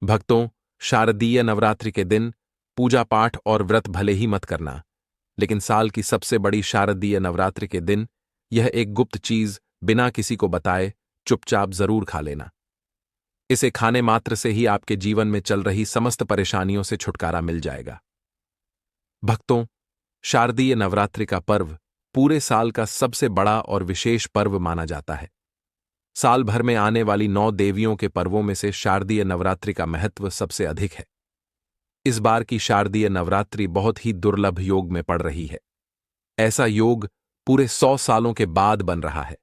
भक्तों, शारदीय नवरात्रि के दिन पूजा पाठ और व्रत भले ही मत करना, लेकिन साल की सबसे बड़ी शारदीय नवरात्रि के दिन यह एक गुप्त चीज बिना किसी को बताए चुपचाप जरूर खा लेना। इसे खाने मात्र से ही आपके जीवन में चल रही समस्त परेशानियों से छुटकारा मिल जाएगा। भक्तों, शारदीय नवरात्रि का पर्व पूरे साल का सबसे बड़ा और विशेष पर्व माना जाता है। साल भर में आने वाली 9 देवियों के पर्वों में से शारदीय नवरात्रि का महत्व सबसे अधिक है। इस बार की शारदीय नवरात्रि बहुत ही दुर्लभ योग में पड़ रही है। ऐसा योग पूरे 100 सालों के बाद बन रहा है।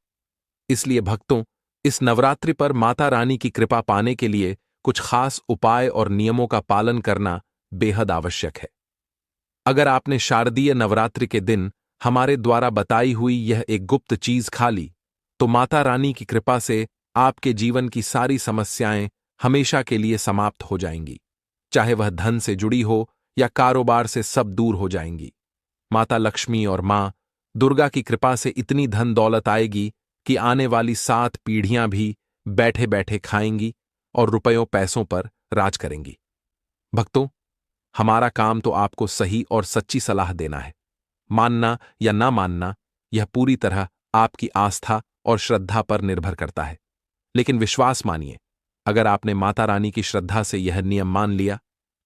इसलिए भक्तों, इस नवरात्रि पर माता रानी की कृपा पाने के लिए कुछ खास उपाय और नियमों का पालन करना बेहद आवश्यक है। अगर आपने शारदीय नवरात्रि के दिन हमारे द्वारा बताई हुई यह एक गुप्त चीज खा ली, तो माता रानी की कृपा से आपके जीवन की सारी समस्याएं हमेशा के लिए समाप्त हो जाएंगी। चाहे वह धन से जुड़ी हो या कारोबार से, सब दूर हो जाएंगी। माता लक्ष्मी और मां दुर्गा की कृपा से इतनी धन दौलत आएगी कि आने वाली 7 पीढ़ियां भी बैठे बैठे खाएंगी और रुपयों पैसों पर राज करेंगी। भक्तों, हमारा काम तो आपको सही और सच्ची सलाह देना है। मानना या ना मानना यह पूरी तरह आपकी आस्था और श्रद्धा पर निर्भर करता है। लेकिन विश्वास मानिए, अगर आपने माता रानी की श्रद्धा से यह नियम मान लिया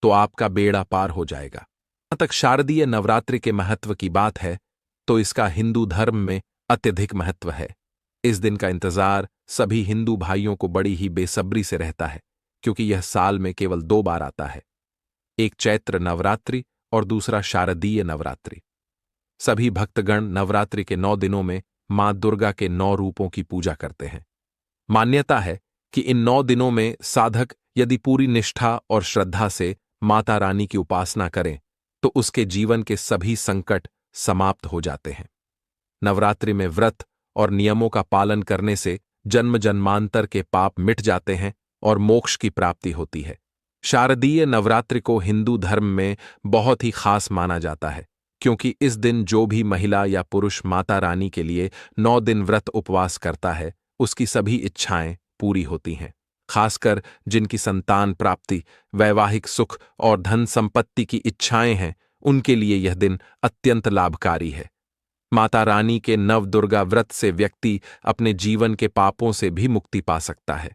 तो आपका बेड़ा पार हो जाएगा। जहां तक शारदीय नवरात्रि के महत्व की बात है, तो इसका हिंदू धर्म में अत्यधिक महत्व है। इस दिन का इंतजार सभी हिंदू भाइयों को बड़ी ही बेसब्री से रहता है, क्योंकि यह साल में केवल 2 बार आता है, एक चैत्र नवरात्रि और दूसरा शारदीय नवरात्रि। सभी भक्तगण नवरात्रि के 9 दिनों में मां दुर्गा के 9 रूपों की पूजा करते हैं। मान्यता है कि इन 9 दिनों में साधक यदि पूरी निष्ठा और श्रद्धा से माता रानी की उपासना करें तो उसके जीवन के सभी संकट समाप्त हो जाते हैं। नवरात्रि में व्रत और नियमों का पालन करने से जन्म जन्मांतर के पाप मिट जाते हैं और मोक्ष की प्राप्ति होती है। शारदीय नवरात्रि को हिंदू धर्म में बहुत ही खास माना जाता है, क्योंकि इस दिन जो भी महिला या पुरुष माता रानी के लिए 9 दिन व्रत उपवास करता है, उसकी सभी इच्छाएं पूरी होती हैं। खासकर जिनकी संतान प्राप्ति, वैवाहिक सुख और धन संपत्ति की इच्छाएं हैं, उनके लिए यह दिन अत्यंत लाभकारी है। माता रानी के नव दुर्गा व्रत से व्यक्ति अपने जीवन के पापों से भी मुक्ति पा सकता है।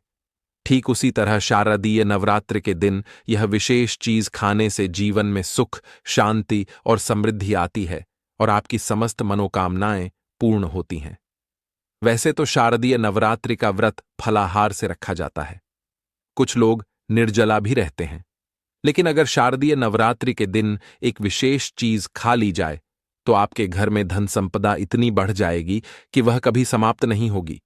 ठीक उसी तरह शारदीय नवरात्रि के दिन यह विशेष चीज खाने से जीवन में सुख, शांति और समृद्धि आती है और आपकी समस्त मनोकामनाएं पूर्ण होती हैं। वैसे तो शारदीय नवरात्रि का व्रत फलाहार से रखा जाता है। कुछ लोग निर्जला भी रहते हैं। लेकिन अगर शारदीय नवरात्रि के दिन एक विशेष चीज खा ली जाए तो आपके घर में धन संपदा इतनी बढ़ जाएगी कि वह कभी समाप्त नहीं होगी।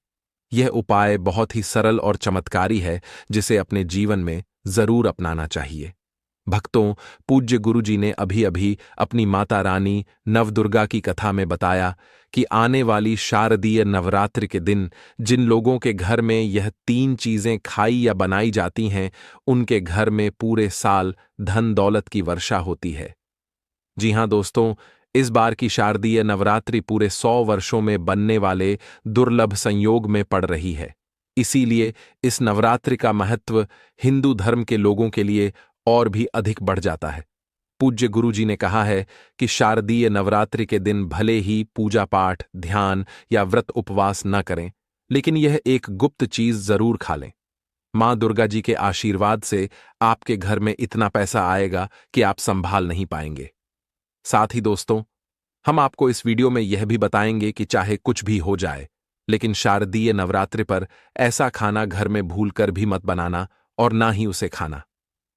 यह उपाय बहुत ही सरल और चमत्कारी है, जिसे अपने जीवन में जरूर अपनाना चाहिए। भक्तों, पूज्य गुरुजी ने अभी अभी अपनी माता रानी नवदुर्गा की कथा में बताया कि आने वाली शारदीय नवरात्रि के दिन जिन लोगों के घर में यह 3 चीजें खाई या बनाई जाती हैं, उनके घर में पूरे साल धन दौलत की वर्षा होती है। जी हां दोस्तों, इस बार की शारदीय नवरात्रि पूरे 100 वर्षों में बनने वाले दुर्लभ संयोग में पड़ रही है। इसीलिए इस नवरात्रि का महत्व हिंदू धर्म के लोगों के लिए और भी अधिक बढ़ जाता है। पूज्य गुरुजी ने कहा है कि शारदीय नवरात्रि के दिन भले ही पूजा पाठ, ध्यान या व्रत उपवास न करें, लेकिन यह एक गुप्त चीज जरूर खा लें। मां दुर्गा जी के आशीर्वाद से आपके घर में इतना पैसा आएगा कि आप संभाल नहीं पाएंगे। साथ ही दोस्तों, हम आपको इस वीडियो में यह भी बताएंगे कि चाहे कुछ भी हो जाए, लेकिन शारदीय नवरात्रि पर ऐसा खाना घर में भूलकर भी मत बनाना और ना ही उसे खाना,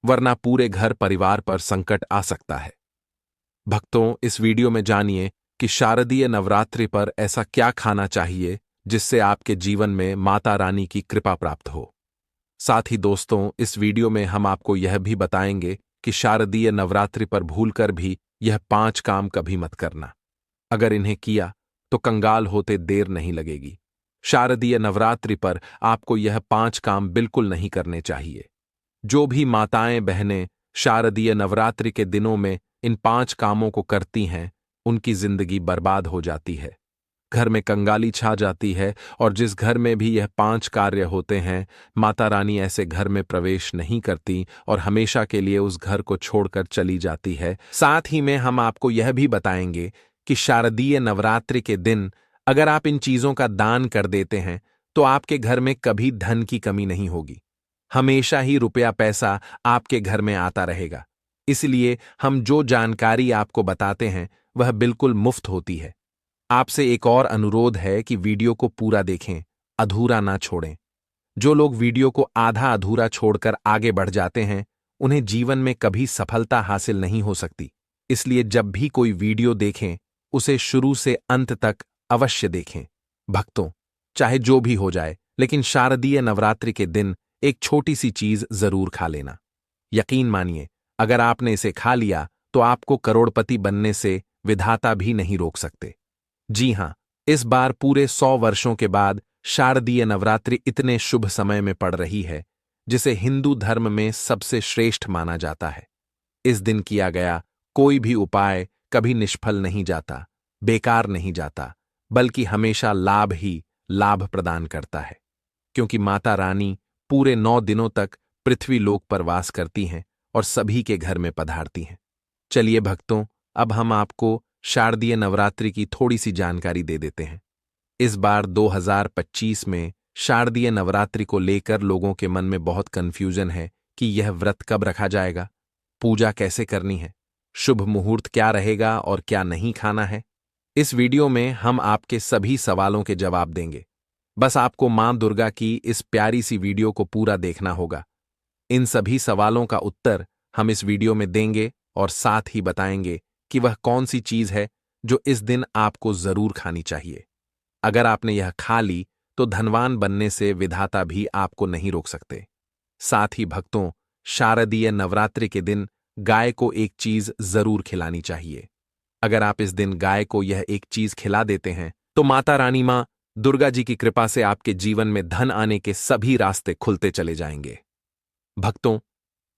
वरना पूरे घर परिवार पर संकट आ सकता है। भक्तों, इस वीडियो में जानिए कि शारदीय नवरात्रि पर ऐसा क्या खाना चाहिए जिससे आपके जीवन में माता रानी की कृपा प्राप्त हो। साथ ही दोस्तों, इस वीडियो में हम आपको यह भी बताएंगे कि शारदीय नवरात्रि पर भूलकर भी यह 5 काम कभी मत करना। अगर इन्हें किया तो कंगाल होते देर नहीं लगेगी। शारदीय नवरात्रि पर आपको यह 5 काम बिल्कुल नहीं करने चाहिए। जो भी माताएं बहनें शारदीय नवरात्रि के दिनों में इन 5 कामों को करती हैं, उनकी जिंदगी बर्बाद हो जाती है। घर में कंगाली छा जाती है और जिस घर में भी यह 5 कार्य होते हैं, माता रानी ऐसे घर में प्रवेश नहीं करती और हमेशा के लिए उस घर को छोड़कर चली जाती है। साथ ही में हम आपको यह भी बताएंगे कि शारदीय नवरात्रि के दिन अगर आप इन चीजों का दान कर देते हैं तो आपके घर में कभी धन की कमी नहीं होगी। हमेशा ही रुपया पैसा आपके घर में आता रहेगा। इसलिए हम जो जानकारी आपको बताते हैं वह बिल्कुल मुफ्त होती है। आपसे एक और अनुरोध है कि वीडियो को पूरा देखें, अधूरा ना छोड़ें। जो लोग वीडियो को आधा अधूरा छोड़कर आगे बढ़ जाते हैं, उन्हें जीवन में कभी सफलता हासिल नहीं हो सकती। इसलिए जब भी कोई वीडियो देखें, उसे शुरू से अंत तक अवश्य देखें। भक्तों, चाहे जो भी हो जाए, लेकिन शारदीय नवरात्रि के दिन एक छोटी सी चीज जरूर खा लेना। यकीन मानिए, अगर आपने इसे खा लिया तो आपको करोड़पति बनने से विधाता भी नहीं रोक सकते। जी हां, इस बार पूरे 100 वर्षों के बाद शारदीय नवरात्रि इतने शुभ समय में पड़ रही है, जिसे हिंदू धर्म में सबसे श्रेष्ठ माना जाता है। इस दिन किया गया कोई भी उपाय कभी निष्फल नहीं जाता, बेकार नहीं जाता, बल्कि हमेशा लाभ ही लाभ प्रदान करता है। क्योंकि माता रानी पूरे 9 दिनों तक पृथ्वी लोक पर वास करती हैं और सभी के घर में पधारती हैं। चलिए भक्तों, अब हम आपको शारदीय नवरात्रि की थोड़ी सी जानकारी दे देते हैं। इस बार 2025 में शारदीय नवरात्रि को लेकर लोगों के मन में बहुत कंफ्यूजन है कि यह व्रत कब रखा जाएगा, पूजा कैसे करनी है, शुभ मुहूर्त क्या रहेगा और क्या नहीं खाना है। इस वीडियो में हम आपके सभी सवालों के जवाब देंगे। बस आपको मां दुर्गा की इस प्यारी सी वीडियो को पूरा देखना होगा। इन सभी सवालों का उत्तर हम इस वीडियो में देंगे और साथ ही बताएंगे कि वह कौन सी चीज है जो इस दिन आपको जरूर खानी चाहिए। अगर आपने यह खा ली तो धनवान बनने से विधाता भी आपको नहीं रोक सकते। साथ ही भक्तों, शारदीय नवरात्रि के दिन गाय को एक चीज जरूर खिलानी चाहिए। अगर आप इस दिन गाय को यह एक चीज खिला देते हैं तो माता रानी मां दुर्गा जी की कृपा से आपके जीवन में धन आने के सभी रास्ते खुलते चले जाएंगे। भक्तों,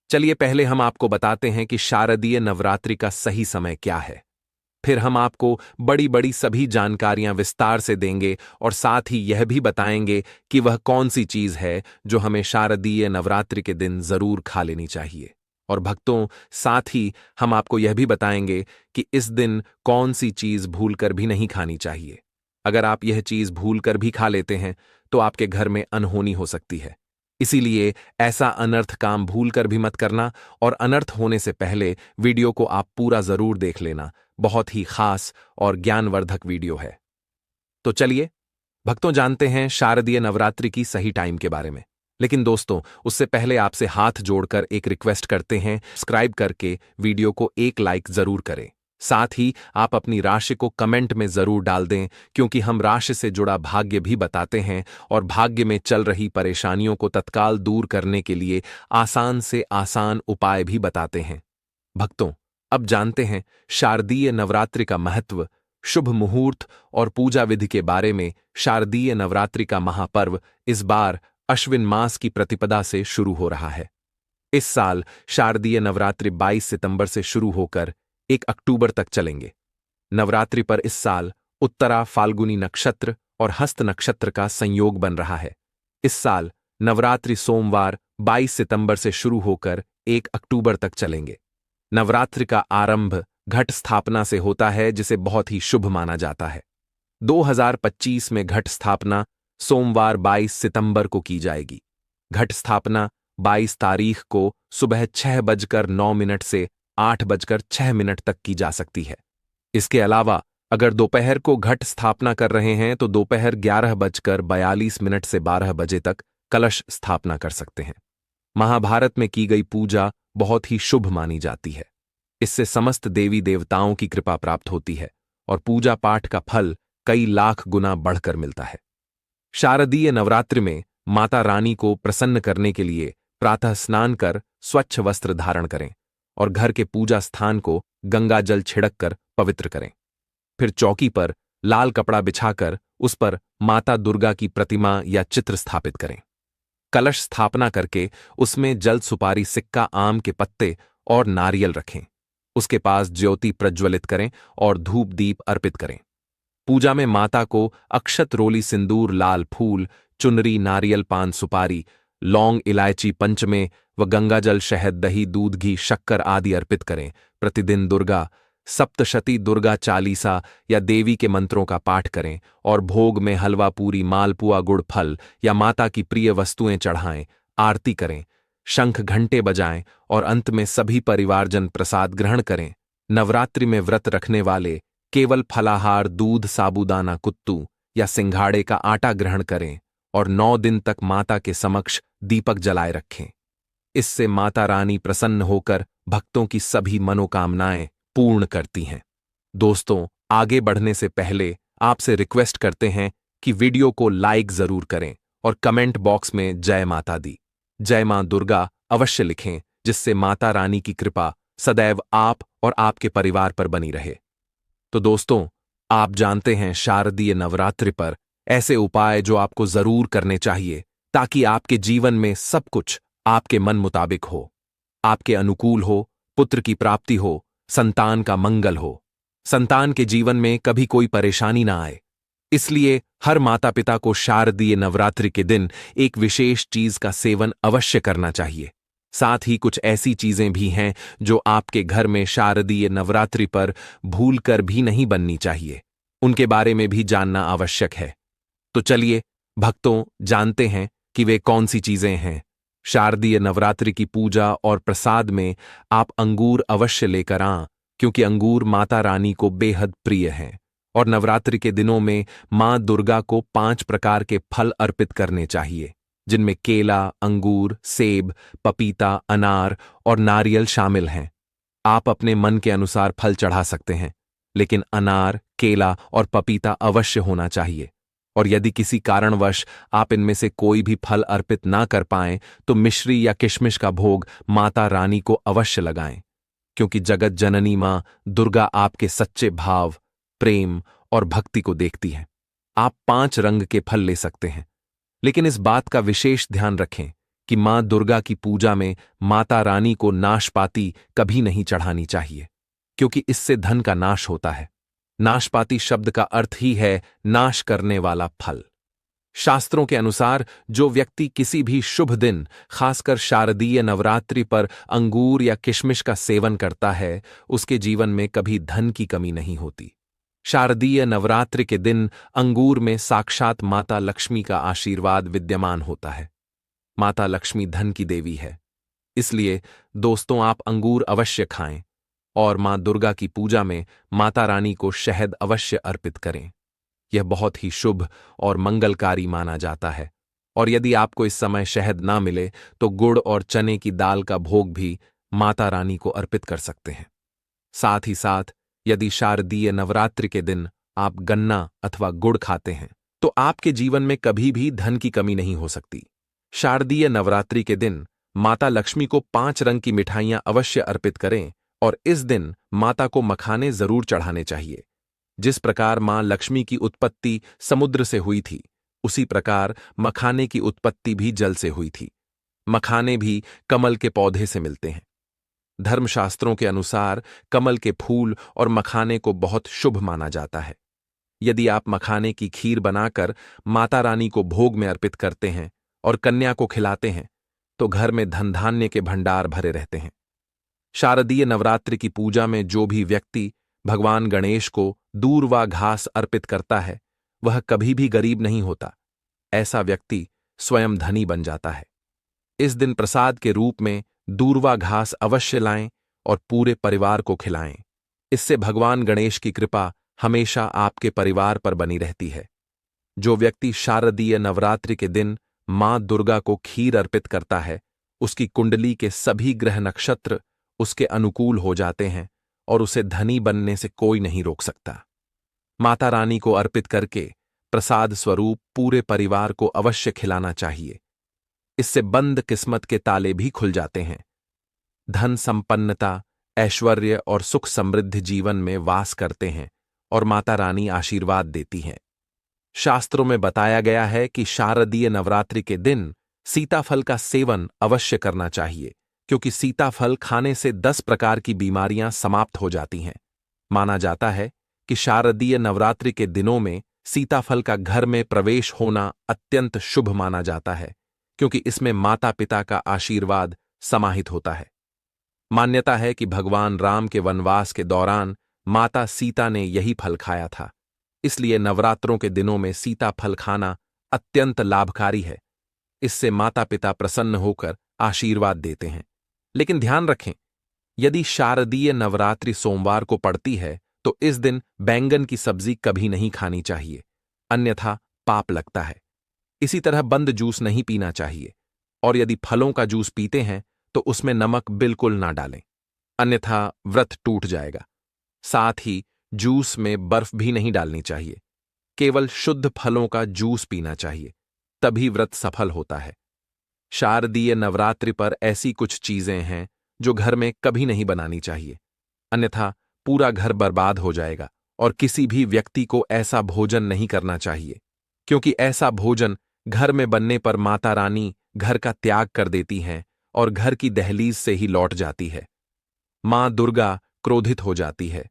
चलिए पहले हम आपको बताते हैं कि शारदीय नवरात्रि का सही समय क्या है। फिर हम आपको बड़ी बड़ी सभी जानकारियां विस्तार से देंगे और साथ ही यह भी बताएंगे कि वह कौन सी चीज है जो हमें शारदीय नवरात्रि के दिन जरूर खा लेनी चाहिए। और भक्तों, साथ ही हम आपको यह भी बताएंगे कि इस दिन कौन सी चीज भूलकर भी नहीं खानी चाहिए। अगर आप यह चीज भूलकर भी खा लेते हैं तो आपके घर में अनहोनी हो सकती है। इसीलिए ऐसा अनर्थ काम भूलकर भी मत करना और अनर्थ होने से पहले वीडियो को आप पूरा जरूर देख लेना। बहुत ही खास और ज्ञानवर्धक वीडियो है। तो चलिए भक्तों, जानते हैं शारदीय नवरात्रि की सही टाइम के बारे में। लेकिन दोस्तों, उससे पहले आपसे हाथ जोड़कर एक रिक्वेस्ट करते हैं, सब्सक्राइब करके वीडियो को एक लाइक जरूर करें। साथ ही आप अपनी राशि को कमेंट में जरूर डाल दें, क्योंकि हम राशि से जुड़ा भाग्य भी बताते हैं और भाग्य में चल रही परेशानियों को तत्काल दूर करने के लिए आसान से आसान उपाय भी बताते हैं। भक्तों, अब जानते हैं शारदीय नवरात्रि का महत्व, शुभ मुहूर्त और पूजा विधि के बारे में। शारदीय नवरात्रि का महापर्व इस बार अश्विन मास की प्रतिपदा से शुरू हो रहा है। इस साल शारदीय नवरात्रि 22 सितंबर से शुरू होकर 1 अक्टूबर तक चलेंगे। नवरात्रि पर इस साल उत्तरा फाल्गुनी नक्षत्र और हस्त नक्षत्र का संयोग बन रहा है। इस साल नवरात्रि सोमवार 22 सितंबर से शुरू होकर 1 अक्टूबर तक चलेंगे। नवरात्रि का आरंभ घट स्थापना से होता है, जिसे बहुत ही शुभ माना जाता है। 2025 में घट स्थापना सोमवार 22 सितंबर को की जाएगी। घट स्थापना 22 तारीख को सुबह 6:09 से 8:06 तक की जा सकती है। इसके अलावा अगर दोपहर को घट स्थापना कर रहे हैं तो दोपहर 11:42 से 12 बजे तक कलश स्थापना कर सकते हैं। महाभारत में की गई पूजा बहुत ही शुभ मानी जाती है। इससे समस्त देवी देवताओं की कृपा प्राप्त होती है और पूजा पाठ का फल कई लाख गुना बढ़कर मिलता है। शारदीय नवरात्रि में माता रानी को प्रसन्न करने के लिए प्रातः स्नान कर स्वच्छ वस्त्र धारण करें और घर के पूजा स्थान को गंगा जल छिड़क कर पवित्र करें। फिर चौकी पर लाल कपड़ा बिछाकर उस पर माता दुर्गा की प्रतिमा या चित्र स्थापित करें। कलश स्थापना करके उसमें जल, सुपारी, सिक्का, आम के पत्ते और नारियल रखें। उसके पास ज्योति प्रज्वलित करें और धूप दीप अर्पित करें। पूजा में माता को अक्षत, रोली, सिंदूर, लाल फूल, चुनरी, नारियल, पान, सुपारी, लौंग, इलायची, पंचमे व गंगाजल, शहद, दही, दूध, घी, शक्कर आदि अर्पित करें। प्रतिदिन दुर्गा सप्तशती, दुर्गा चालीसा या देवी के मंत्रों का पाठ करें और भोग में हलवा, पूरी, मालपुआ, गुड़, फल या माता की प्रिय वस्तुएं चढ़ाएं। आरती करें, शंख घंटे बजाएं और अंत में सभी परिवारजन प्रसाद ग्रहण करें। नवरात्रि में व्रत रखने वाले केवल फलाहार, दूध, साबूदाना, कुत्तू या सिंघाड़े का आटा ग्रहण करें और 9 दिन तक माता के समक्ष दीपक जलाए रखें। इससे माता रानी प्रसन्न होकर भक्तों की सभी मनोकामनाएं पूर्ण करती हैं। दोस्तों, आगे बढ़ने से पहले आपसे रिक्वेस्ट करते हैं कि वीडियो को लाइक जरूर करें और कमेंट बॉक्स में जय माता दी, जय मां दुर्गा अवश्य लिखें, जिससे माता रानी की कृपा सदैव आप और आपके परिवार पर बनी रहे। तो दोस्तों, आप जानते हैं शारदीय नवरात्रि पर ऐसे उपाय जो आपको जरूर करने चाहिए ताकि आपके जीवन में सब कुछ आपके मन मुताबिक हो, आपके अनुकूल हो, पुत्र की प्राप्ति हो, संतान का मंगल हो, संतान के जीवन में कभी कोई परेशानी ना आए। इसलिए हर माता पिता को शारदीय नवरात्रि के दिन एक विशेष चीज का सेवन अवश्य करना चाहिए। साथ ही कुछ ऐसी चीजें भी हैं जो आपके घर में शारदीय नवरात्रि पर भूलकर भी नहीं बननी चाहिए। उनके बारे में भी जानना आवश्यक है। तो चलिए भक्तों, जानते हैं कि वे कौन सी चीजें हैं। शारदीय नवरात्रि की पूजा और प्रसाद में आप अंगूर अवश्य लेकर आएं, क्योंकि अंगूर माता रानी को बेहद प्रिय हैं और नवरात्रि के दिनों में मां दुर्गा को 5 प्रकार के फल अर्पित करने चाहिए, जिनमें केला, अंगूर, सेब, पपीता, अनार और नारियल शामिल हैं। आप अपने मन के अनुसार फल चढ़ा सकते हैं, लेकिन अनार, केला और पपीता अवश्य होना चाहिए। और यदि किसी कारणवश आप इनमें से कोई भी फल अर्पित ना कर पाएं तो मिश्री या किशमिश का भोग माता रानी को अवश्य लगाएं, क्योंकि जगत जननी मां दुर्गा आपके सच्चे भाव, प्रेम और भक्ति को देखती है। आप 5 रंग के फल ले सकते हैं, लेकिन इस बात का विशेष ध्यान रखें कि मां दुर्गा की पूजा में माता रानी को नाशपाती कभी नहीं चढ़ानी चाहिए, क्योंकि इससे धन का नाश होता है। नाशपाती शब्द का अर्थ ही है नाश करने वाला फल। शास्त्रों के अनुसार जो व्यक्ति किसी भी शुभ दिन, खासकर शारदीय नवरात्रि पर अंगूर या किशमिश का सेवन करता है, उसके जीवन में कभी धन की कमी नहीं होती। शारदीय नवरात्रि के दिन अंगूर में साक्षात माता लक्ष्मी का आशीर्वाद विद्यमान होता है। माता लक्ष्मी धन की देवी है, इसलिए दोस्तों आप अंगूर अवश्य खाएं और मां दुर्गा की पूजा में माता रानी को शहद अवश्य अर्पित करें। यह बहुत ही शुभ और मंगलकारी माना जाता है। और यदि आपको इस समय शहद ना मिले तो गुड़ और चने की दाल का भोग भी माता रानी को अर्पित कर सकते हैं। साथ ही साथ यदि शारदीय नवरात्रि के दिन आप गन्ना अथवा गुड़ खाते हैं तो आपके जीवन में कभी भी धन की कमी नहीं हो सकती। शारदीय नवरात्रि के दिन माता लक्ष्मी को 5 रंग की मिठाइयां अवश्य अर्पित करें और इस दिन माता को मखाने जरूर चढ़ाने चाहिए। जिस प्रकार मां लक्ष्मी की उत्पत्ति समुद्र से हुई थी, उसी प्रकार मखाने की उत्पत्ति भी जल से हुई थी। मखाने भी कमल के पौधे से मिलते हैं। धर्मशास्त्रों के अनुसार कमल के फूल और मखाने को बहुत शुभ माना जाता है। यदि आप मखाने की खीर बनाकर माता रानी को भोग में अर्पित करते हैं और कन्या को खिलाते हैं तो घर में धन धान्य के भंडार भरे रहते हैं। शारदीय नवरात्रि की पूजा में जो भी व्यक्ति भगवान गणेश को दूर्वा घास अर्पित करता है, वह कभी भी गरीब नहीं होता। ऐसा व्यक्ति स्वयं धनी बन जाता है। इस दिन प्रसाद के रूप में दूर्वा घास अवश्य लाएं और पूरे परिवार को खिलाएं। इससे भगवान गणेश की कृपा हमेशा आपके परिवार पर बनी रहती है। जो व्यक्ति शारदीय नवरात्रि के दिन मां दुर्गा को खीर अर्पित करता है, उसकी कुंडली के सभी ग्रह नक्षत्र उसके अनुकूल हो जाते हैं और उसे धनी बनने से कोई नहीं रोक सकता। माता रानी को अर्पित करके प्रसाद स्वरूप पूरे परिवार को अवश्य खिलाना चाहिए। इससे बंद किस्मत के ताले भी खुल जाते हैं। धन, संपन्नता, ऐश्वर्य और सुख समृद्ध जीवन में वास करते हैं और माता रानी आशीर्वाद देती हैं। शास्त्रों में बताया गया है कि शारदीय नवरात्रि के दिन सीताफल का सेवन अवश्य करना चाहिए, क्योंकि सीताफल खाने से 10 प्रकार की बीमारियां समाप्त हो जाती हैं। माना जाता है कि शारदीय नवरात्रि के दिनों में सीताफल का घर में प्रवेश होना अत्यंत शुभ माना जाता है, क्योंकि इसमें माता पिता का आशीर्वाद समाहित होता है। मान्यता है कि भगवान राम के वनवास के दौरान माता सीता ने यही फल खाया था, इसलिए नवरात्रों के दिनों में सीता फल खाना अत्यंत लाभकारी है। इससे माता पिता प्रसन्न होकर आशीर्वाद देते हैं। लेकिन ध्यान रखें, यदि शारदीय नवरात्रि सोमवार को पड़ती है तो इस दिन बैंगन की सब्जी कभी नहीं खानी चाहिए, अन्यथा पाप लगता है। इसी तरह बंद जूस नहीं पीना चाहिए, और यदि फलों का जूस पीते हैं तो उसमें नमक बिल्कुल ना डालें, अन्यथा व्रत टूट जाएगा। साथ ही जूस में बर्फ भी नहीं डालनी चाहिए, केवल शुद्ध फलों का जूस पीना चाहिए, तभी व्रत सफल होता है। शारदीय नवरात्रि पर ऐसी कुछ चीजें हैं जो घर में कभी नहीं बनानी चाहिए, अन्यथा पूरा घर बर्बाद हो जाएगा, और किसी भी व्यक्ति को ऐसा भोजन नहीं करना चाहिए, क्योंकि ऐसा भोजन घर में बनने पर माता रानी घर का त्याग कर देती हैं और घर की दहलीज से ही लौट जाती है। मां दुर्गा क्रोधित हो जाती है।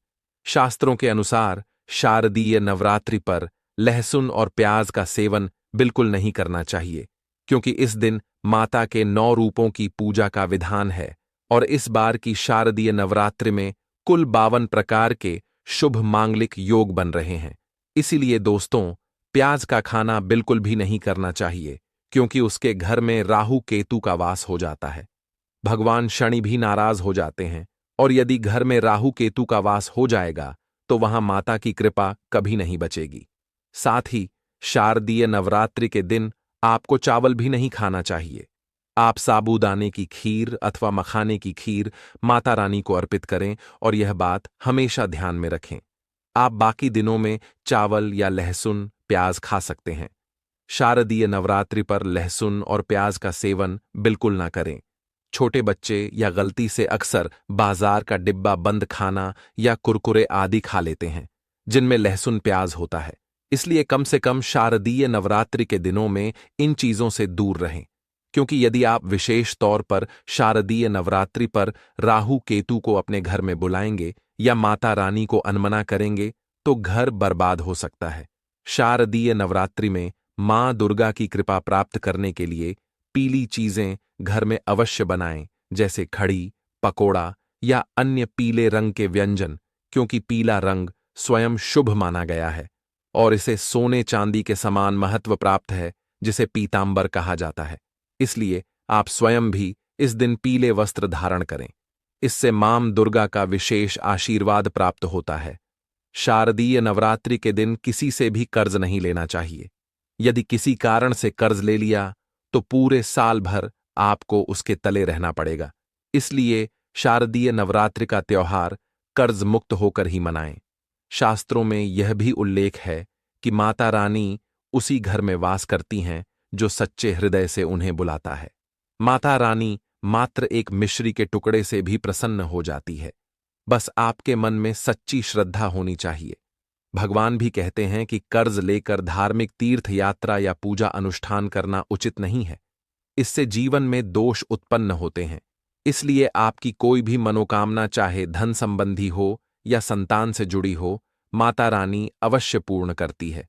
शास्त्रों के अनुसार शारदीय नवरात्रि पर लहसुन और प्याज का सेवन बिल्कुल नहीं करना चाहिए, क्योंकि इस दिन माता के 9 रूपों की पूजा का विधान है, और इस बार की शारदीय नवरात्रि में कुल 52 प्रकार के शुभ मांगलिक योग बन रहे हैं। इसीलिए दोस्तों, प्याज का खाना बिल्कुल भी नहीं करना चाहिए, क्योंकि उसके घर में राहु केतु का वास हो जाता है। भगवान शनि भी नाराज हो जाते हैं, और यदि घर में राहु केतु का वास हो जाएगा तो वहां माता की कृपा कभी नहीं बचेगी। साथ ही शारदीय नवरात्रि के दिन आपको चावल भी नहीं खाना चाहिए। आप साबूदाने की खीर अथवा मखाने की खीर माता रानी को अर्पित करें, और यह बात हमेशा ध्यान में रखें। आप बाकी दिनों में चावल या लहसुन प्याज खा सकते हैं। शारदीय नवरात्रि पर लहसुन और प्याज का सेवन बिल्कुल ना करें। छोटे बच्चे या गलती से अक्सर बाजार का डिब्बा बंद खाना या कुरकुरे आदि खा लेते हैं, जिनमें लहसुन प्याज होता है। इसलिए कम से कम शारदीय नवरात्रि के दिनों में इन चीजों से दूर रहें, क्योंकि यदि आप विशेष तौर पर शारदीय नवरात्रि पर राहु केतु को अपने घर में बुलाएंगे या माता रानी को अनमना करेंगे तो घर बर्बाद हो सकता है। शारदीय नवरात्रि में मां दुर्गा की कृपा प्राप्त करने के लिए पीली चीजें घर में अवश्य बनाएं, जैसे खड़ी, पकोड़ा या अन्य पीले रंग के व्यंजन, क्योंकि पीला रंग स्वयं शुभ माना गया है और इसे सोने चांदी के समान महत्व प्राप्त है, जिसे पीतांबर कहा जाता है। इसलिए आप स्वयं भी इस दिन पीले वस्त्र धारण करें। इससे मां दुर्गा का विशेष आशीर्वाद प्राप्त होता है। शारदीय नवरात्रि के दिन किसी से भी कर्ज नहीं लेना चाहिए। यदि किसी कारण से कर्ज ले लिया तो पूरे साल भर आपको उसके तले रहना पड़ेगा। इसलिए शारदीय नवरात्रि का त्योहार कर्ज मुक्त होकर ही मनाएं। शास्त्रों में यह भी उल्लेख है कि माता रानी उसी घर में वास करती हैं जो सच्चे हृदय से उन्हें बुलाता है। माता रानी मात्र एक मिश्री के टुकड़े से भी प्रसन्न हो जाती है। बस आपके मन में सच्ची श्रद्धा होनी चाहिए। भगवान भी कहते हैं कि कर्ज लेकर धार्मिक तीर्थ यात्रा या पूजा अनुष्ठान करना उचित नहीं है। इससे जीवन में दोष उत्पन्न होते हैं। इसलिए आपकी कोई भी मनोकामना, चाहे धन संबंधी हो या संतान से जुड़ी हो, माता रानी अवश्य पूर्ण करती है।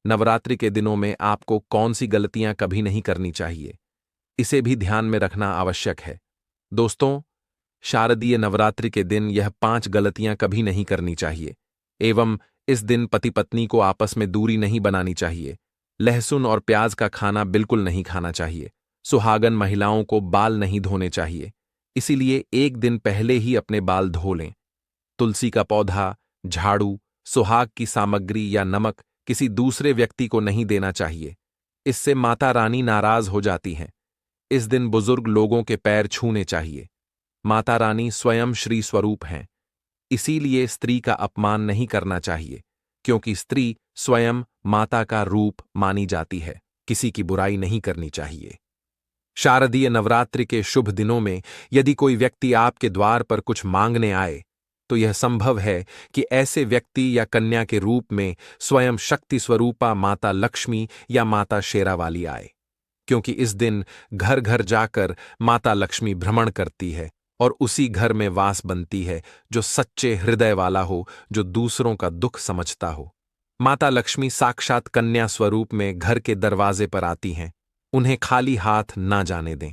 नवरात्रि के दिनों में आपको कौन सी गलतियां कभी नहीं करनी चाहिए, इसे भी ध्यान में रखना आवश्यक है। दोस्तों, शारदीय नवरात्रि के दिन यह 5 गलतियां कभी नहीं करनी चाहिए। एवं इस दिन पति पत्नी को आपस में दूरी नहीं बनानी चाहिए। लहसुन और प्याज का खाना बिल्कुल नहीं खाना चाहिए। सुहागन महिलाओं को बाल नहीं धोने चाहिए, इसीलिए एक दिन पहले ही अपने बाल धो लें। तुलसी का पौधा, झाड़ू, सुहाग की सामग्री या नमक किसी दूसरे व्यक्ति को नहीं देना चाहिए। इससे माता रानी नाराज हो जाती हैं। इस दिन बुजुर्ग लोगों के पैर छूने चाहिए। माता रानी स्वयं श्री स्वरूप हैं, इसीलिए स्त्री का अपमान नहीं करना चाहिए, क्योंकि स्त्री स्वयं माता का रूप मानी जाती है। किसी की बुराई नहीं करनी चाहिए। शारदीय नवरात्रि के शुभ दिनों में यदि कोई व्यक्ति आपके द्वार पर कुछ मांगने आए तो यह संभव है कि ऐसे व्यक्ति या कन्या के रूप में स्वयं शक्ति स्वरूपा माता लक्ष्मी या माता शेरावाली आए, क्योंकि इस दिन घर घर जाकर माता लक्ष्मी भ्रमण करती है और उसी घर में वास बनती है जो सच्चे हृदय वाला हो, जो दूसरों का दुख समझता हो। माता लक्ष्मी साक्षात कन्या स्वरूप में घर के दरवाजे पर आती हैं। उन्हें खाली हाथ ना जाने दें।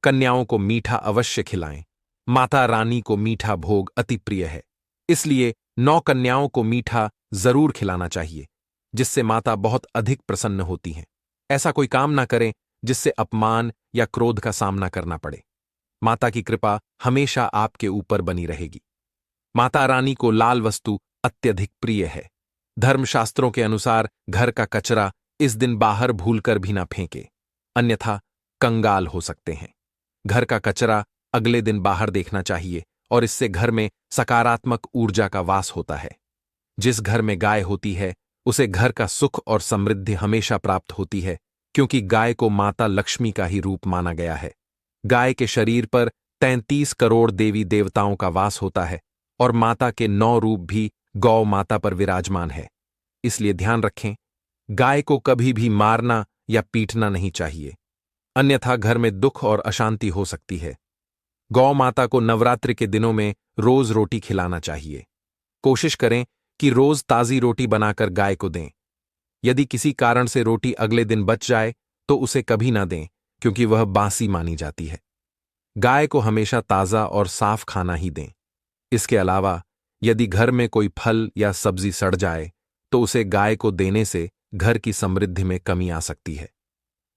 कन्याओं को मीठा अवश्य खिलाएं। माता रानी को मीठा भोग अति प्रिय है, इसलिए 9 कन्याओं को मीठा जरूर खिलाना चाहिए, जिससे माता बहुत अधिक प्रसन्न होती हैं। ऐसा कोई काम ना करें जिससे अपमान या क्रोध का सामना करना पड़े। माता की कृपा हमेशा आपके ऊपर बनी रहेगी। माता रानी को लाल वस्तु अत्यधिक प्रिय है। धर्मशास्त्रों के अनुसार घर का कचरा इस दिन बाहर भूलकर भी ना फेंके, अन्यथा कंगाल हो सकते हैं। घर का कचरा अगले दिन बाहर देखना चाहिए और इससे घर में सकारात्मक ऊर्जा का वास होता है। जिस घर में गाय होती है उसे घर का सुख और समृद्धि हमेशा प्राप्त होती है, क्योंकि गाय को माता लक्ष्मी का ही रूप माना गया है। गाय के शरीर पर 33 करोड़ देवी देवताओं का वास होता है और माता के 9 रूप भी गौ माता पर विराजमान है। इसलिए ध्यान रखें, गाय को कभी भी मारना या पीटना नहीं चाहिए, अन्यथा घर में दुख और अशांति हो सकती है। गौ माता को नवरात्रि के दिनों में रोज रोटी खिलाना चाहिए। कोशिश करें कि रोज ताजी रोटी बनाकर गाय को दें। यदि किसी कारण से रोटी अगले दिन बच जाए तो उसे कभी ना दें, क्योंकि वह बासी मानी जाती है। गाय को हमेशा ताजा और साफ खाना ही दें। इसके अलावा यदि घर में कोई फल या सब्जी सड़ जाए तो उसे गाय को देने से घर की समृद्धि में कमी आ सकती है।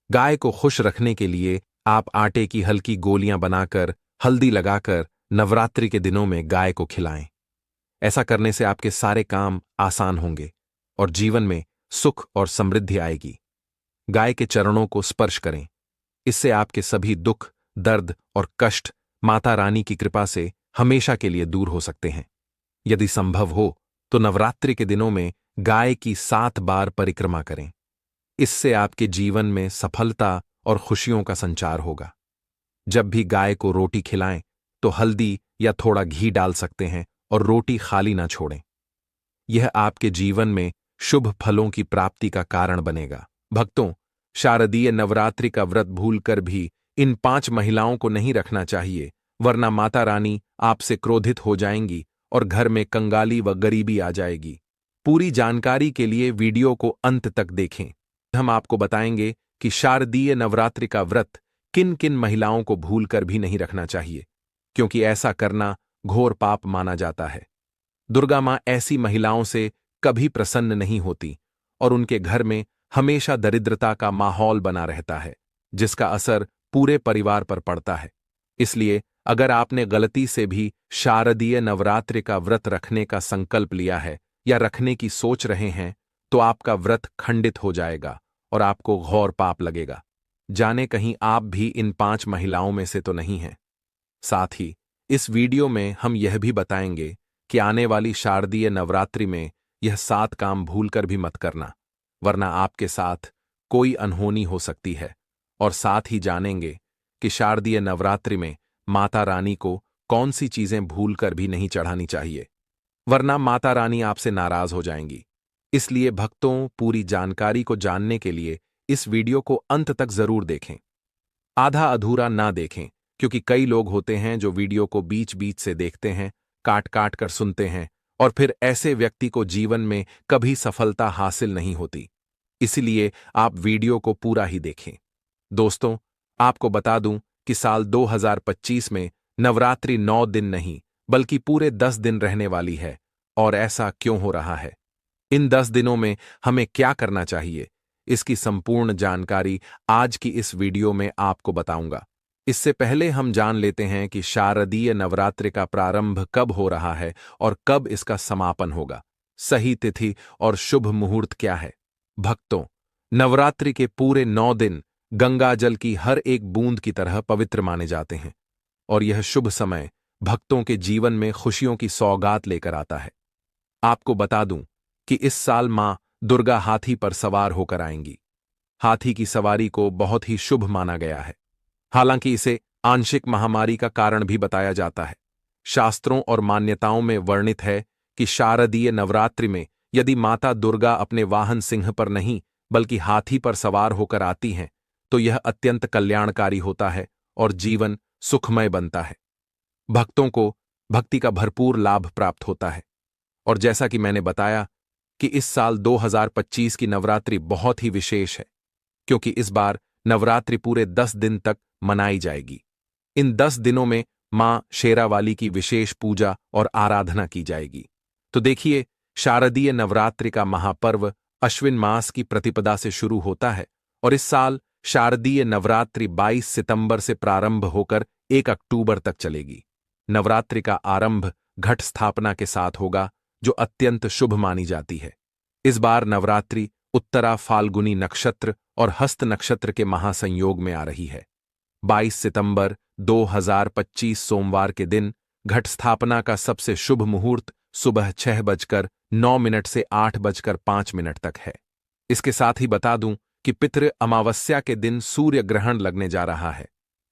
गाय को खुश रखने के लिए आप आटे की हल्की गोलियां बनाकर हल्दी लगाकर नवरात्रि के दिनों में गाय को खिलाएं। ऐसा करने से आपके सारे काम आसान होंगे और जीवन में सुख और समृद्धि आएगी। गाय के चरणों को स्पर्श करें, इससे आपके सभी दुख, दर्द और कष्ट माता रानी की कृपा से हमेशा के लिए दूर हो सकते हैं। यदि संभव हो तो नवरात्रि के दिनों में गाय की 7 बार परिक्रमा करें। इससे आपके जीवन में सफलता और खुशियों का संचार होगा। जब भी गाय को रोटी खिलाएं तो हल्दी या थोड़ा घी डाल सकते हैं और रोटी खाली ना छोड़ें। यह आपके जीवन में शुभ फलों की प्राप्ति का कारण बनेगा। भक्तों, शारदीय नवरात्रि का व्रत भूलकर भी इन 5 महिलाओं को नहीं रखना चाहिए, वरना माता रानी आपसे क्रोधित हो जाएंगी और घर में कंगाली व गरीबी आ जाएगी। पूरी जानकारी के लिए वीडियो को अंत तक देखें। हम आपको बताएंगे कि शारदीय नवरात्रि का व्रत किन किन महिलाओं को भूलकर भी नहीं रखना चाहिए, क्योंकि ऐसा करना घोर पाप माना जाता है। दुर्गा मां ऐसी महिलाओं से कभी प्रसन्न नहीं होती और उनके घर में हमेशा दरिद्रता का माहौल बना रहता है, जिसका असर पूरे परिवार पर पड़ता है। इसलिए अगर आपने गलती से भी शारदीय नवरात्रि का व्रत रखने का संकल्प लिया है या रखने की सोच रहे हैं तो आपका व्रत खंडित हो जाएगा और आपको घोर पाप लगेगा। जाने कहीं आप भी इन 5 महिलाओं में से तो नहीं हैं। साथ ही इस वीडियो में हम यह भी बताएंगे कि आने वाली शारदीय नवरात्रि में यह 7 काम भूलकर भी मत करना, वरना आपके साथ कोई अनहोनी हो सकती है। और साथ ही जानेंगे कि शारदीय नवरात्रि में माता रानी को कौन सी चीजें भूलकर भी नहीं चढ़ानी चाहिए, वरना माता रानी आपसे नाराज हो जाएंगी। इसलिए भक्तों, पूरी जानकारी को जानने के लिए इस वीडियो को अंत तक जरूर देखें। आधा अधूरा ना देखें, क्योंकि कई लोग होते हैं जो वीडियो को बीच बीच से देखते हैं, काट काट कर सुनते हैं और फिर ऐसे व्यक्ति को जीवन में कभी सफलता हासिल नहीं होती। इसलिए आप वीडियो को पूरा ही देखें। दोस्तों, आपको बता दूं कि साल 2025 में नवरात्रि 9 दिन नहीं बल्कि पूरे 10 दिन रहने वाली है। और ऐसा क्यों हो रहा है, इन 10 दिनों में हमें क्या करना चाहिए, इसकी संपूर्ण जानकारी आज की इस वीडियो में आपको बताऊंगा। इससे पहले हम जान लेते हैं कि शारदीय नवरात्रि का प्रारंभ कब हो रहा है और कब इसका समापन होगा। सही तिथि और शुभ मुहूर्त क्या है। भक्तों, नवरात्रि के पूरे 9 दिन गंगा जल की हर एक बूंद की तरह पवित्र माने जाते हैं और यह शुभ समय भक्तों के जीवन में खुशियों की सौगात लेकर आता है। आपको बता दूं कि इस साल मां दुर्गा हाथी पर सवार होकर आएंगी। हाथी की सवारी को बहुत ही शुभ माना गया है। हालांकि इसे आंशिक महामारी का कारण भी बताया जाता है। शास्त्रों और मान्यताओं में वर्णित है कि शारदीय नवरात्रि में यदि माता दुर्गा अपने वाहन सिंह पर नहीं बल्कि हाथी पर सवार होकर आती हैं तो यह अत्यंत कल्याणकारी होता है और जीवन सुखमय बनता है। भक्तों को भक्ति का भरपूर लाभ प्राप्त होता है। और जैसा कि मैंने बताया कि इस साल 2025 की नवरात्रि बहुत ही विशेष है, क्योंकि इस बार नवरात्रि पूरे 10 दिन तक मनाई जाएगी। इन 10 दिनों में मां शेरावाली की विशेष पूजा और आराधना की जाएगी। तो देखिए, शारदीय नवरात्रि का महापर्व अश्विन मास की प्रतिपदा से शुरू होता है और इस साल शारदीय नवरात्रि 22 सितंबर से प्रारंभ होकर 1 अक्टूबर तक चलेगी। नवरात्रि का आरंभ घट स्थापना के साथ होगा, जो अत्यंत शुभ मानी जाती है। इस बार नवरात्रि उत्तरा फाल्गुनी नक्षत्र और हस्त नक्षत्र के महासंयोग में आ रही है। 22 सितंबर 2025 सोमवार के दिन घट स्थापना का सबसे शुभ मुहूर्त सुबह 6:09 से 8:05 तक है। इसके साथ ही बता दूं कि पितृ अमावस्या के दिन सूर्य ग्रहण लगने जा रहा है,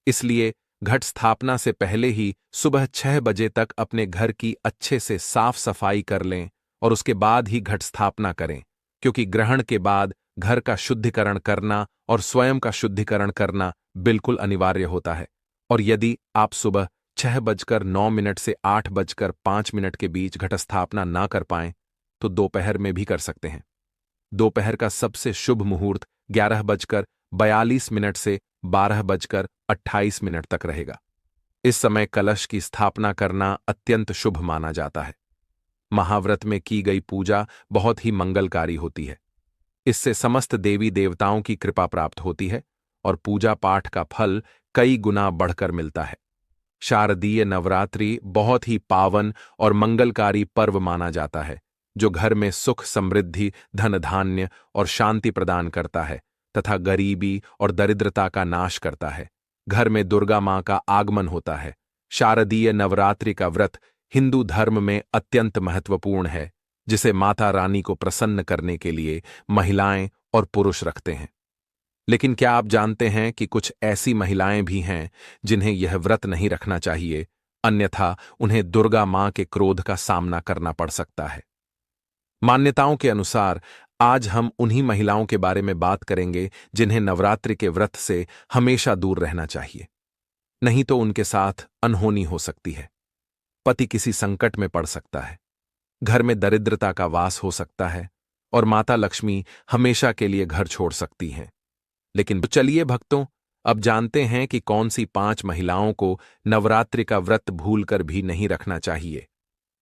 इसलिए घट स्थापना से पहले ही सुबह 6 बजे तक अपने घर की अच्छे से साफ सफाई कर लें और उसके बाद ही घट स्थापना करें, क्योंकि ग्रहण के बाद घर का शुद्धिकरण करना और स्वयं का शुद्धिकरण करना बिल्कुल अनिवार्य होता है। और यदि आप सुबह 6:09 से 8:05 के बीच घट स्थापना ना कर पाएं, तो दोपहर में भी कर सकते हैं। दोपहर का सबसे शुभ मुहूर्त 11:42 से 12:28 तक रहेगा। इस समय कलश की स्थापना करना अत्यंत शुभ माना जाता है। महाव्रत में की गई पूजा बहुत ही मंगलकारी होती है। इससे समस्त देवी देवताओं की कृपा प्राप्त होती है और पूजा पाठ का फल कई गुना बढ़कर मिलता है। शारदीय नवरात्रि बहुत ही पावन और मंगलकारी पर्व माना जाता है, जो घर में सुख समृद्धि, धन धान्य और शांति प्रदान करता है तथा गरीबी और दरिद्रता का नाश करता है। घर में दुर्गा मां का आगमन होता है। शारदीय नवरात्रि का व्रत हिंदू धर्म में अत्यंत महत्वपूर्ण है, जिसे माता रानी को प्रसन्न करने के लिए महिलाएं और पुरुष रखते हैं। लेकिन क्या आप जानते हैं कि कुछ ऐसी महिलाएं भी हैं जिन्हें यह व्रत नहीं रखना चाहिए, अन्यथा उन्हें दुर्गा मां के क्रोध का सामना करना पड़ सकता है। मान्यताओं के अनुसार आज हम उन्हीं महिलाओं के बारे में बात करेंगे जिन्हें नवरात्रि के व्रत से हमेशा दूर रहना चाहिए, नहीं तो उनके साथ अनहोनी हो सकती है। पति किसी संकट में पड़ सकता है, घर में दरिद्रता का वास हो सकता है और माता लक्ष्मी हमेशा के लिए घर छोड़ सकती हैं। लेकिन चलिए भक्तों, अब जानते हैं कि कौन सी 5 महिलाओं को नवरात्रि का व्रत भूलकर भी नहीं रखना चाहिए।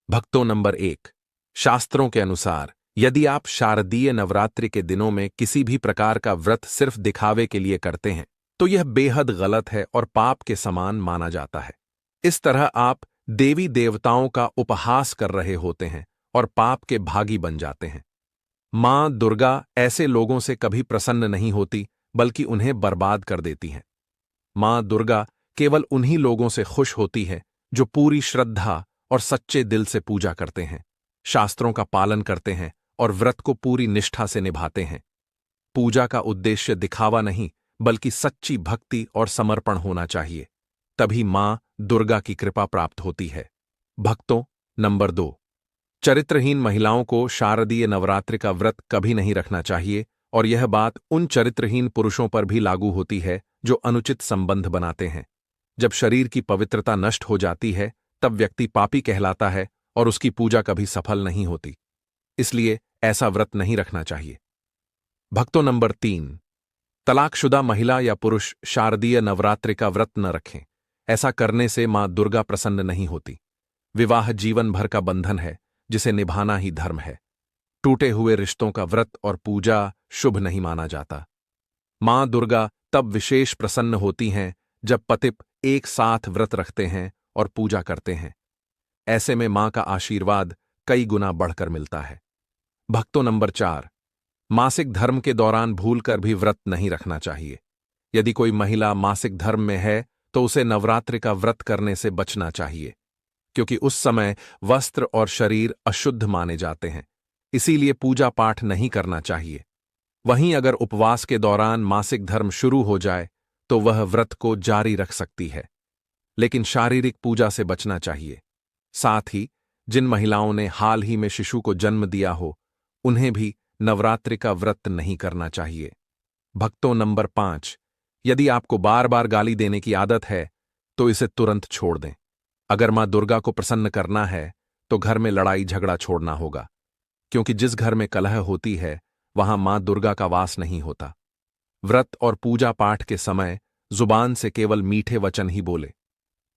भक्तों, नंबर 1, शास्त्रों के अनुसार यदि आप शारदीय नवरात्रि के दिनों में किसी भी प्रकार का व्रत सिर्फ दिखावे के लिए करते हैं, तो यह बेहद गलत है और पाप के समान माना जाता है। इस तरह आप देवी देवताओं का उपहास कर रहे होते हैं और पाप के भागी बन जाते हैं। मां दुर्गा ऐसे लोगों से कभी प्रसन्न नहीं होती, बल्कि उन्हें बर्बाद कर देती हैं। मां दुर्गा केवल उन्हीं लोगों से खुश होती है जो पूरी श्रद्धा और सच्चे दिल से पूजा करते हैं, शास्त्रों का पालन करते हैं और व्रत को पूरी निष्ठा से निभाते हैं। पूजा का उद्देश्य दिखावा नहीं, बल्कि सच्ची भक्ति और समर्पण होना चाहिए, तभी मां दुर्गा की कृपा प्राप्त होती है। भक्तों, नंबर 2, चरित्रहीन महिलाओं को शारदीय नवरात्रि का व्रत कभी नहीं रखना चाहिए, और यह बात उन चरित्रहीन पुरुषों पर भी लागू होती है जो अनुचित संबंध बनाते हैं। जब शरीर की पवित्रता नष्ट हो जाती है, तब व्यक्ति पापी कहलाता है और उसकी पूजा कभी सफल नहीं होती। इसलिए ऐसा व्रत नहीं रखना चाहिए। भक्तों, नंबर 3, तलाकशुदा महिला या पुरुष शारदीय नवरात्रि का व्रत न रखें। ऐसा करने से मां दुर्गा प्रसन्न नहीं होती। विवाह जीवन भर का बंधन है, जिसे निभाना ही धर्म है। टूटे हुए रिश्तों का व्रत और पूजा शुभ नहीं माना जाता। मां दुर्गा तब विशेष प्रसन्न होती हैं जब पति एक साथ व्रत रखते हैं और पूजा करते हैं। ऐसे में मां का आशीर्वाद कई गुना बढ़कर मिलता है। भक्तों, नंबर 4, मासिक धर्म के दौरान भूलकर भी व्रत नहीं रखना चाहिए। यदि कोई महिला मासिक धर्म में है, तो उसे नवरात्रि का व्रत करने से बचना चाहिए, क्योंकि उस समय वस्त्र और शरीर अशुद्ध माने जाते हैं। इसीलिए पूजा पाठ नहीं करना चाहिए। वहीं अगर उपवास के दौरान मासिक धर्म शुरू हो जाए, तो वह व्रत को जारी रख सकती है, लेकिन शारीरिक पूजा से बचना चाहिए। साथ ही जिन महिलाओं ने हाल ही में शिशु को जन्म दिया हो, उन्हें भी नवरात्रि का व्रत नहीं करना चाहिए। भक्तों, नंबर 5, यदि आपको बार बार गाली देने की आदत है, तो इसे तुरंत छोड़ दें। अगर मां दुर्गा को प्रसन्न करना है तो घर में लड़ाई झगड़ा छोड़ना होगा, क्योंकि जिस घर में कलह होती है वहां मां दुर्गा का वास नहीं होता। व्रत और पूजा पाठ के समय जुबान से केवल मीठे वचन ही बोले।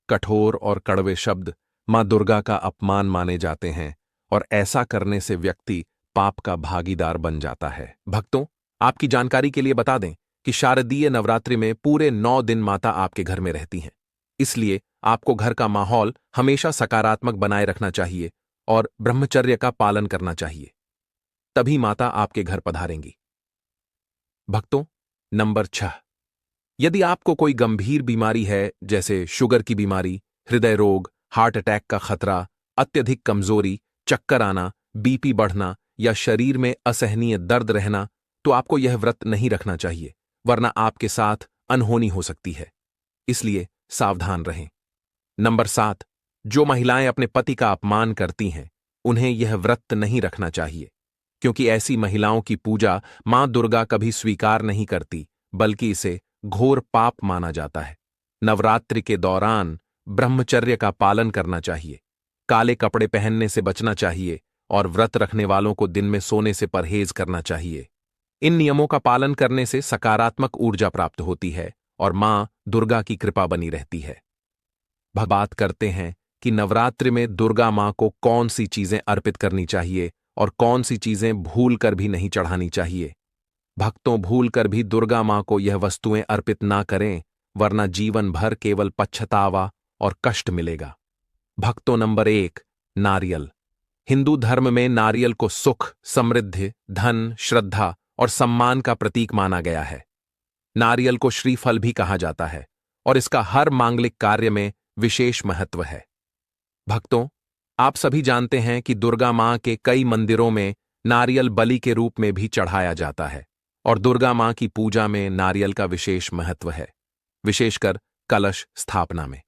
कठोर और कड़वे शब्द मां दुर्गा का अपमान माने जाते हैं और ऐसा करने से व्यक्ति पाप का भागीदार बन जाता है। भक्तों, आपकी जानकारी के लिए बता दें कि शारदीय नवरात्रि में पूरे 9 दिन माता आपके घर में रहती हैं। इसलिए आपको घर का माहौल हमेशा सकारात्मक बनाए रखना चाहिए और ब्रह्मचर्य का पालन करना चाहिए, तभी माता आपके घर पधारेंगी। भक्तों, नंबर 6, यदि आपको कोई गंभीर बीमारी है जैसे शुगर की बीमारी, हृदय रोग, हार्ट अटैक का खतरा, अत्यधिक कमजोरी, चक्कर आना, बीपी बढ़ना या शरीर में असहनीय दर्द रहना, तो आपको यह व्रत नहीं रखना चाहिए, वरना आपके साथ अनहोनी हो सकती है। इसलिए सावधान रहें। नंबर 7, जो महिलाएं अपने पति का अपमान करती हैं उन्हें यह व्रत नहीं रखना चाहिए, क्योंकि ऐसी महिलाओं की पूजा मां दुर्गा कभी स्वीकार नहीं करती, बल्कि इसे घोर पाप माना जाता है। नवरात्रि के दौरान ब्रह्मचर्य का पालन करना चाहिए, काले कपड़े पहनने से बचना चाहिए और व्रत रखने वालों को दिन में सोने से परहेज करना चाहिए। इन नियमों का पालन करने से सकारात्मक ऊर्जा प्राप्त होती है और मां दुर्गा की कृपा बनी रहती है। बात करते हैं कि नवरात्रि में दुर्गा मां को कौन सी चीजें अर्पित करनी चाहिए और कौन सी चीजें भूल कर भी नहीं चढ़ानी चाहिए। भक्तों, भूल कर भी दुर्गा मां को यह वस्तुएं अर्पित ना करें, वरना जीवन भर केवल पछतावा और कष्ट मिलेगा। भक्तों, नंबर 1, नारियल। हिंदू धर्म में नारियल को सुख, समृद्धि, धन, श्रद्धा और सम्मान का प्रतीक माना गया है। नारियल को श्रीफल भी कहा जाता है और इसका हर मांगलिक कार्य में विशेष महत्व है। भक्तों, आप सभी जानते हैं कि दुर्गा मां के कई मंदिरों में नारियल बलि के रूप में भी चढ़ाया जाता है और दुर्गा मां की पूजा में नारियल का विशेष महत्व है, विशेषकर कलश स्थापना में।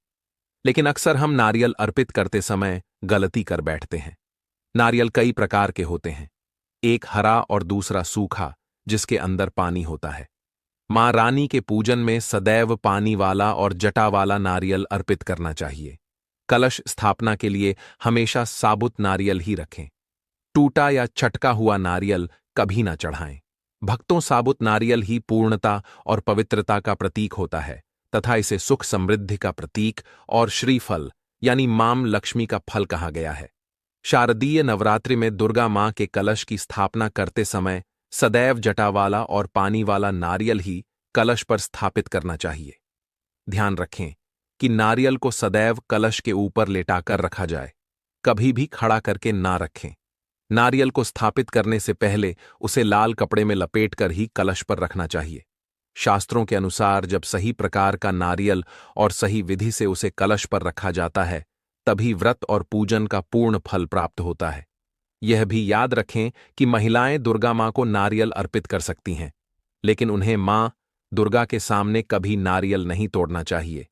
लेकिन अक्सर हम नारियल अर्पित करते समय गलती कर बैठते हैं। नारियल कई प्रकार के होते हैं, एक हरा और दूसरा सूखा, जिसके अंदर पानी होता है। मां रानी के पूजन में सदैव पानी वाला और जटा वाला नारियल अर्पित करना चाहिए। कलश स्थापना के लिए हमेशा साबुत नारियल ही रखें, टूटा या छटका हुआ नारियल कभी ना चढ़ाएं। भक्तों, साबुत नारियल ही पूर्णता और पवित्रता का प्रतीक होता है तथा इसे सुख समृद्धि का प्रतीक और श्रीफल यानी मां लक्ष्मी का फल कहा गया है। शारदीय नवरात्रि में दुर्गा मां के कलश की स्थापना करते समय सदैव जटा वाला और पानी वाला नारियल ही कलश पर स्थापित करना चाहिए। ध्यान रखें कि नारियल को सदैव कलश के ऊपर लेटाकर रखा जाए, कभी भी खड़ा करके ना रखें। नारियल को स्थापित करने से पहले उसे लाल कपड़े में लपेटकर ही कलश पर रखना चाहिए। शास्त्रों के अनुसार जब सही प्रकार का नारियल और सही विधि से उसे कलश पर रखा जाता है, तभी व्रत और पूजन का पूर्ण फल प्राप्त होता है। यह भी याद रखें कि महिलाएं दुर्गा मां को नारियल अर्पित कर सकती हैं, लेकिन उन्हें मां दुर्गा के सामने कभी नारियल नहीं तोड़ना चाहिए,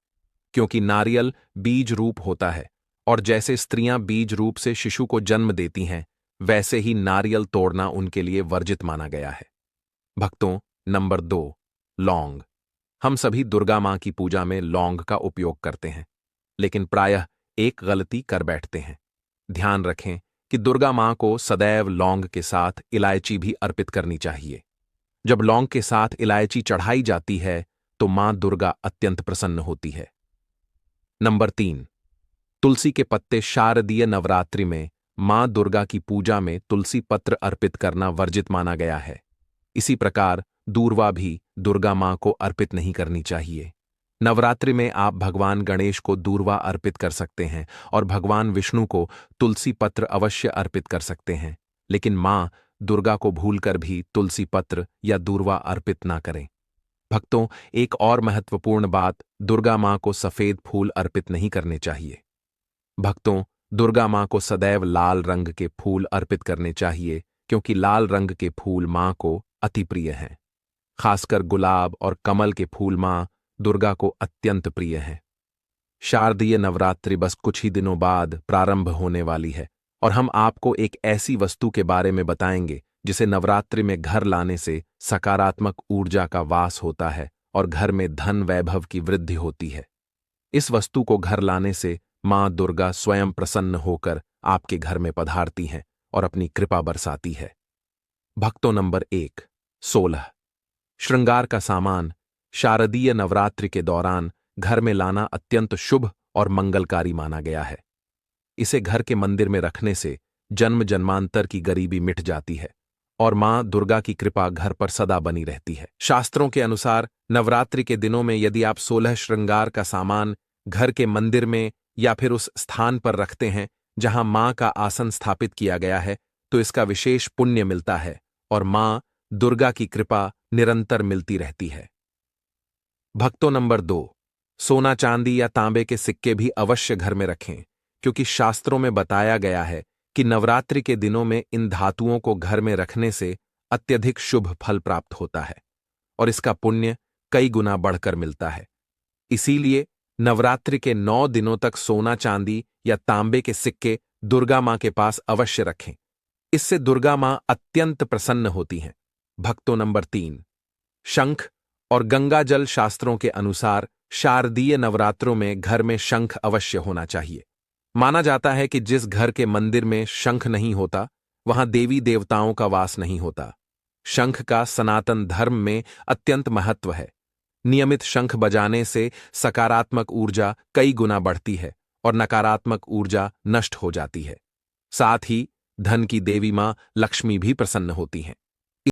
क्योंकि नारियल बीज रूप होता है और जैसे स्त्रियां बीज रूप से शिशु को जन्म देती हैं, वैसे ही नारियल तोड़ना उनके लिए वर्जित माना गया है। भक्तों, नंबर 2, लौंग। हम सभी दुर्गा मां की पूजा में लौंग का उपयोग करते हैं, लेकिन प्रायः एक गलती कर बैठते हैं। ध्यान रखें कि दुर्गा मां को सदैव लौंग के साथ इलायची भी अर्पित करनी चाहिए। जब लौंग के साथ इलायची चढ़ाई जाती है तो मां दुर्गा अत्यंत प्रसन्न होती है। नंबर 3, तुलसी के पत्ते। शारदीय नवरात्रि में मां दुर्गा की पूजा में तुलसी पत्र अर्पित करना वर्जित माना गया है। इसी प्रकार दूर्वा भी दुर्गा मां को अर्पित नहीं करनी चाहिए। नवरात्रि में आप भगवान गणेश को दूर्वा अर्पित कर सकते हैं और भगवान विष्णु को तुलसी पत्र अवश्य अर्पित कर सकते हैं, लेकिन मां दुर्गा को भूलकर भी तुलसी पत्र या दूर्वा अर्पित ना करें। भक्तों, एक और महत्वपूर्ण बात, दुर्गा मां को सफेद फूल अर्पित नहीं करने चाहिए। भक्तों, दुर्गा मां को सदैव लाल रंग के फूल अर्पित करने चाहिए, क्योंकि लाल रंग के फूल मां को अति प्रिय हैं। खासकर गुलाब और कमल के फूल मां दुर्गा को अत्यंत प्रिय हैं। शारदीय नवरात्रि बस कुछ ही दिनों बाद प्रारंभ होने वाली है और हम आपको एक ऐसी वस्तु के बारे में बताएंगे जिसे नवरात्रि में घर लाने से सकारात्मक ऊर्जा का वास होता है और घर में धन वैभव की वृद्धि होती है। इस वस्तु को घर लाने से मां दुर्गा स्वयं प्रसन्न होकर आपके घर में पधारती हैं और अपनी कृपा बरसाती है। भक्तों नंबर 1, 16। श्रृंगार का सामान शारदीय नवरात्रि के दौरान घर में लाना अत्यंत शुभ और मंगलकारी माना गया है। इसे घर के मंदिर में रखने से जन्म जन्मांतर की गरीबी मिट जाती है और मां दुर्गा की कृपा घर पर सदा बनी रहती है। शास्त्रों के अनुसार नवरात्रि के दिनों में यदि आप 16 श्रृंगार का सामान घर के मंदिर में या फिर उस स्थान पर रखते हैं जहां मां का आसन स्थापित किया गया है, तो इसका विशेष पुण्य मिलता है और मां दुर्गा की कृपा निरंतर मिलती रहती है। भक्तों नंबर 2, सोना चांदी या तांबे के सिक्के भी अवश्य घर में रखें, क्योंकि शास्त्रों में बताया गया है कि नवरात्रि के दिनों में इन धातुओं को घर में रखने से अत्यधिक शुभ फल प्राप्त होता है और इसका पुण्य कई गुना बढ़कर मिलता है। इसीलिए नवरात्रि के 9 दिनों तक सोना चांदी या तांबे के सिक्के दुर्गा मां के पास अवश्य रखें। इससे दुर्गा मां अत्यंत प्रसन्न होती हैं। भक्तों नंबर 3, शंख और गंगा जल। शास्त्रों के अनुसार शारदीय नवरात्रों में घर में शंख अवश्य होना चाहिए। माना जाता है कि जिस घर के मंदिर में शंख नहीं होता, वहां देवी देवताओं का वास नहीं होता। शंख का सनातन धर्म में अत्यंत महत्व है। नियमित शंख बजाने से सकारात्मक ऊर्जा कई गुना बढ़ती है और नकारात्मक ऊर्जा नष्ट हो जाती है। साथ ही धन की देवी मां लक्ष्मी भी प्रसन्न होती हैं।